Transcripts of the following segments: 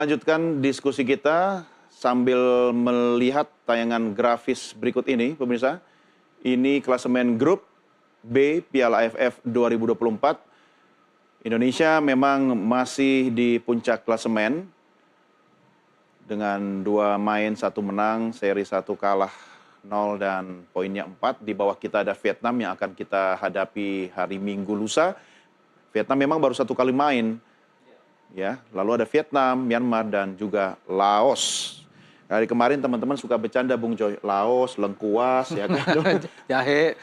Lanjutkan diskusi kita sambil melihat tayangan grafis berikut ini, pemirsa. Ini klasemen grup B Piala AFF 2024. Indonesia memang masih di puncak klasemen dengan 2 main, 1 menang, seri 1 kalah 0 dan poinnya 4. Di bawah kita ada Vietnam yang akan kita hadapi hari Minggu lusa. Vietnam memang baru 1 kali main. Ya, lalu ada Vietnam, Myanmar, dan juga Laos. Dari kemarin teman-teman suka bercanda, Bung Joy, Laos, lengkuas, ya kan? Jahe,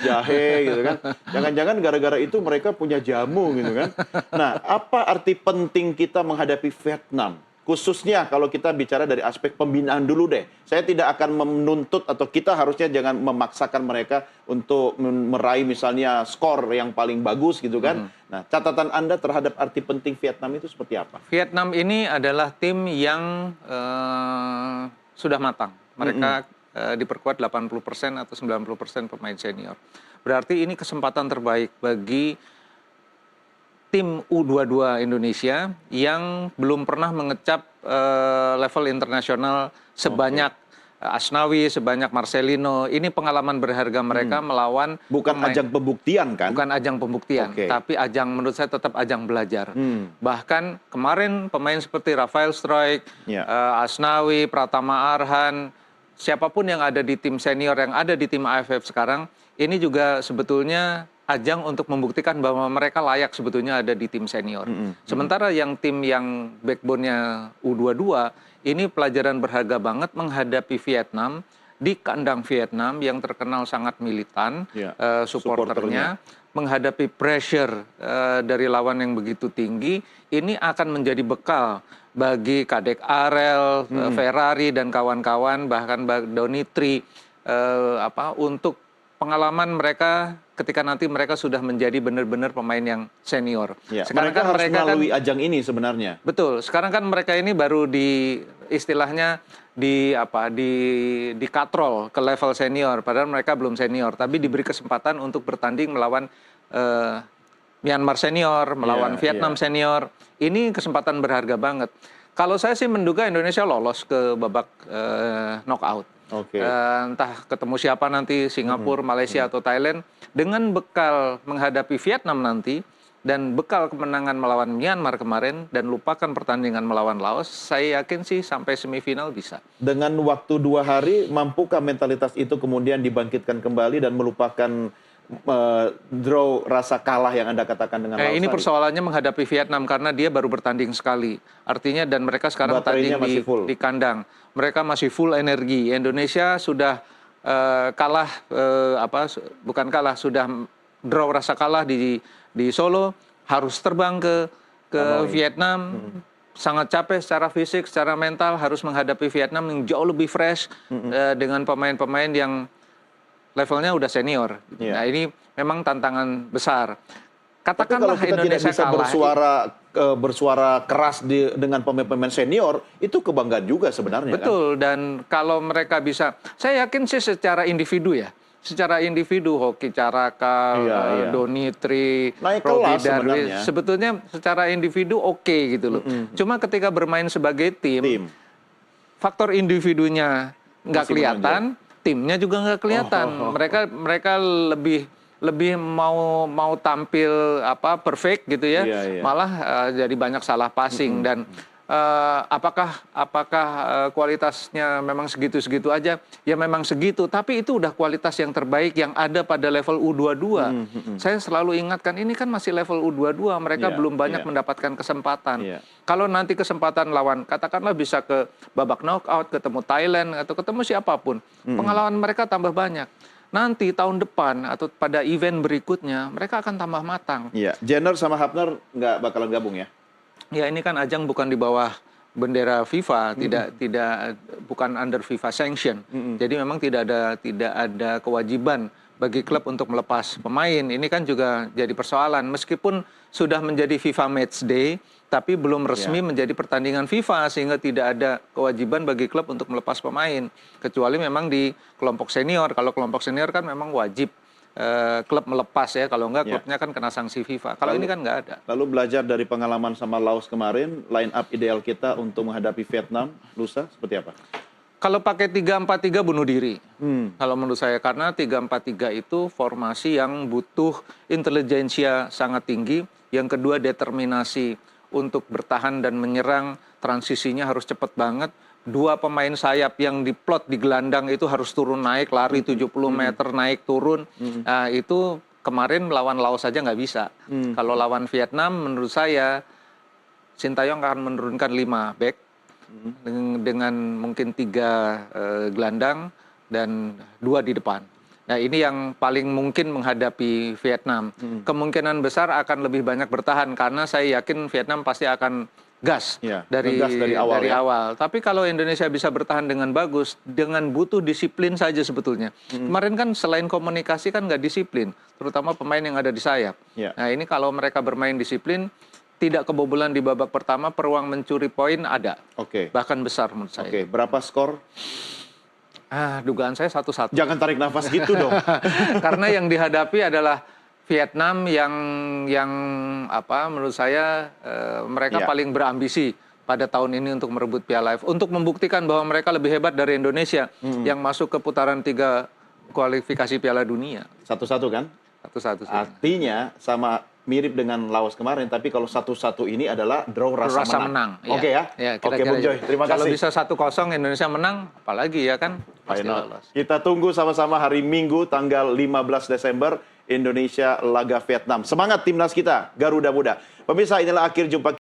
gitu kan? Jangan-jangan gara-gara itu mereka punya jamu, gitu kan? Nah, apa arti penting kita menghadapi Vietnam? Khususnya kalau kita bicara dari aspek pembinaan dulu deh. Saya tidak akan menuntut atau kita harusnya jangan memaksakan mereka untuk meraih misalnya skor yang paling bagus gitu kan. Nah, catatan Anda terhadap arti penting Vietnam itu seperti apa? Vietnam ini adalah tim yang sudah matang. Mereka diperkuat 80% atau 90% pemain senior. Berarti ini kesempatan terbaik bagi tim U22 Indonesia yang belum pernah mengecap level internasional sebanyak Asnawi, sebanyak Marcelino. Ini pengalaman berharga mereka melawan Bukan ajang pembuktian kan? Bukan ajang pembuktian, tapi ajang menurut saya tetap ajang belajar. Bahkan kemarin pemain seperti Rafael Struijk, Asnawi, Pratama Arhan, siapapun yang ada di tim senior yang ada di tim AFF sekarang, ini juga sebetulnya ajang untuk membuktikan bahwa mereka layak sebetulnya ada di tim senior. Sementara yang tim yang backbone-nya U22, ini pelajaran berharga banget menghadapi Vietnam, di kandang Vietnam yang terkenal sangat militan, supporternya, menghadapi pressure dari lawan yang begitu tinggi, ini akan menjadi bekal bagi Kadek Arel, Ferrari, dan kawan-kawan, bahkan Donitri, untuk pengalaman mereka ketika nanti mereka sudah menjadi benar-benar pemain yang senior. Sekarang mereka harus melalui ajang ini sebenarnya. Betul. Sekarang kan mereka ini baru istilahnya dikatrol ke level senior, padahal mereka belum senior, tapi diberi kesempatan untuk bertanding melawan Myanmar senior, melawan Vietnam senior. Ini kesempatan berharga banget. Kalau saya sih menduga Indonesia lolos ke babak knockout. Entah ketemu siapa nanti, Singapura, Malaysia, atau Thailand. Dengan bekal menghadapi Vietnam nanti, dan bekal kemenangan melawan Myanmar kemarin, dan lupakan pertandingan melawan Laos, saya yakin sih sampai semifinal bisa. Dengan waktu 2 hari, mampukah mentalitas itu kemudian dibangkitkan kembali dan melupakan draw rasa kalah yang Anda katakan dengan Laos? Ini persoalannya menghadapi Vietnam karena dia baru bertanding sekali. Artinya dan mereka sekarang tanding di kandang. Mereka masih full energi. Indonesia sudah kalah, bukan kalah, sudah draw rasa kalah di Solo, harus terbang ke Vietnam. Sangat capek secara fisik, secara mental, harus menghadapi Vietnam yang jauh lebih fresh dengan pemain-pemain yang levelnya udah senior. Nah, ini memang tantangan besar. Katakanlah kalau kita Indonesia tidak bisa bersuara keras dengan pemain-pemain senior, itu kebanggaan juga sebenarnya. Betul, dan kalau mereka bisa, saya yakin sih secara individu ya. Secara individu, Hoki Caraka, Donitri, Robi Darwis, sebetulnya secara individu oke gitu loh. Cuma ketika bermain sebagai tim, faktor individunya nggak kelihatan, timnya juga nggak kelihatan. Mereka lebih mau tampil perfect gitu ya, malah jadi banyak salah passing. Dan apakah kualitasnya memang segitu-segitu aja? Ya memang segitu, tapi itu udah kualitas yang terbaik yang ada pada level U22. Saya selalu ingatkan, ini kan masih level U22, mereka belum banyak mendapatkan kesempatan. Kalau nanti kesempatan lawan, katakanlah bisa ke babak knockout, ketemu Thailand, atau ketemu siapapun, pengalaman mereka tambah banyak. Nanti tahun depan atau pada event berikutnya, mereka akan tambah matang. Jenner sama Hafner nggak bakalan gabung ya? Ya, ini kan ajang bukan di bawah bendera FIFA, bukan under FIFA sanction. Jadi memang tidak ada kewajiban bagi klub untuk melepas pemain. Ini kan juga jadi persoalan. Meskipun sudah menjadi FIFA Match Day, tapi belum resmi menjadi pertandingan FIFA, sehingga tidak ada kewajiban bagi klub untuk melepas pemain. Kecuali memang di kelompok senior. Kalau kelompok senior kan memang wajib klub melepas ya, kalau enggak klubnya kan kena sanksi FIFA. Kalau ini kan nggak ada. Lalu belajar dari pengalaman sama Laos kemarin, line up ideal kita untuk menghadapi Vietnam lusa seperti apa? Kalau pakai 3-4-3 bunuh diri. Kalau menurut saya, karena 3-4-3 itu formasi yang butuh intelijensia sangat tinggi. Yang kedua, determinasi untuk bertahan dan menyerang, transisinya harus cepat banget. Dua pemain sayap yang diplot di gelandang itu harus turun naik, lari 70 meter naik turun. Nah, itu kemarin melawan Laos saja nggak bisa. Kalau lawan Vietnam, menurut saya Sintayong akan menurunkan 5 back dengan mungkin 3 gelandang dan 2 di depan. Nah, ini yang paling mungkin menghadapi Vietnam. Kemungkinan besar akan lebih banyak bertahan karena saya yakin Vietnam pasti akan gas dari awal. Tapi kalau Indonesia bisa bertahan dengan bagus, dengan butuh disiplin saja sebetulnya. Kemarin kan selain komunikasi kan nggak disiplin, terutama pemain yang ada di sayap. Nah, ini kalau mereka bermain disiplin, tidak kebobolan di babak pertama, peluang mencuri poin ada. Bahkan besar menurut saya. Berapa skor? Dugaan saya 1-1. Jangan tarik nafas gitu dong. Karena yang dihadapi adalah Vietnam yang menurut saya mereka paling berambisi pada tahun ini untuk merebut Piala AFF, untuk membuktikan bahwa mereka lebih hebat dari Indonesia yang masuk ke putaran 3 kualifikasi Piala Dunia. 1-1 kan? 1-1. Artinya sama mirip dengan Laos kemarin, tapi kalau 1-1 ini adalah draw rasa menang. Oke ya? Oke, Bung Joy, terima kasih. Kalau bisa 1-0 Indonesia menang, apalagi ya kan? Pasti lolos. Kita tunggu sama-sama hari Minggu tanggal 15 Desember, Indonesia laga Vietnam. Semangat timnas kita, Garuda Muda. Pemirsa, inilah akhir jumpa